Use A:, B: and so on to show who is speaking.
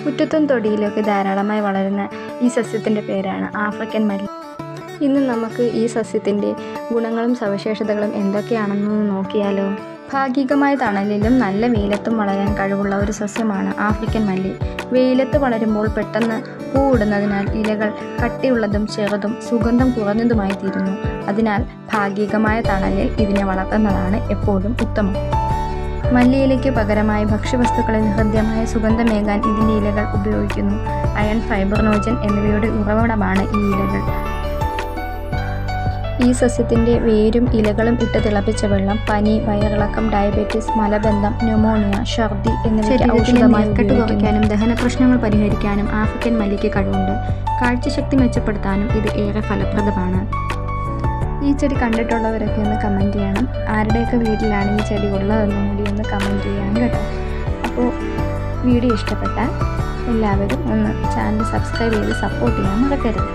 A: മുറ്റത്തും തൊടിയിലൊക്കെ ധാരാളമായി വളരുന്ന ഈ സസ്യത്തിൻ്റെ പേരാണ് ആഫ്രിക്കൻ മല്ലി. ഇന്ന് നമുക്ക് ഈ സസ്യത്തിൻ്റെ ഗുണങ്ങളും സവിശേഷതകളും എന്തൊക്കെയാണെന്ന് നോക്കിയാലോ. ഭാഗികമായ തണലിലും നല്ല വെയിലത്തും വളരാൻ കഴിവുള്ള ഒരു സസ്യമാണ് ആഫ്രിക്കൻ മല്ലി. വെയിലത്ത് വളരുമ്പോൾ പെട്ടെന്ന് പൂവിടുന്നതിനാൽ ഇലകൾ കട്ടിയുള്ളതും ചെറുതും സുഗന്ധം കുറഞ്ഞതുമായി തീരുന്നു. അതിനാൽ ഭാഗികമായ തണലിൽ ഇതിനെ വളർത്തുന്നതാണ് എപ്പോഴും ഉത്തമം. മല്ലിയിലയ്ക്ക് പകരമായി ഭക്ഷ്യവസ്തുക്കളിൽ ഹൃദ്യമായ സുഗന്ധമേകാൻ ഇതിൻ്റെ ഇലകൾ ഉപയോഗിക്കുന്നു. അയൺ, ഫൈബ്രനോജൻ എന്നിവയുടെ ഉറവിടമാണ് ഈ ഇലകൾ. ഈ സസ്യത്തിൻ്റെ വേരും ഇലകളും ഇട്ട് തിളപ്പിച്ച വെള്ളം പനി, വയറിളക്കം, ഡയബറ്റീസ്, മലബന്ധം, ന്യൂമോണിയ, ഛർദി എന്നിവയ്ക്ക് ഔഷധമായി കുറയ്ക്കാനും ദഹന പ്രശ്നങ്ങൾ പരിഹരിക്കാനും ആഫ്രിക്കൻ മല്ലിക്ക് കഴിവുണ്ട്. കാഴ്ചശക്തി മെച്ചപ്പെടുത്താനും ഇത് ഏറെ ഫലപ്രദമാണ്. ഈ ചെടി കണ്ടിട്ടുള്ളവരൊക്കെ ഒന്ന് കമൻറ്റ് ചെയ്യണം. ആരുടെയൊക്കെ വീട്ടിലാണ് ഈ ചെടി ഉള്ളതെന്നും കൂടി ഒന്ന് കമൻറ്റ് ചെയ്യണം കേട്ടോ. അപ്പോൾ വീഡിയോ ഇഷ്ടപ്പെട്ടാൽ എല്ലാവരും ഒന്ന് ചാനൽ സബ്സ്ക്രൈബ് ചെയ്ത് സപ്പോർട്ട് ചെയ്യാൻ മറക്കരുത്.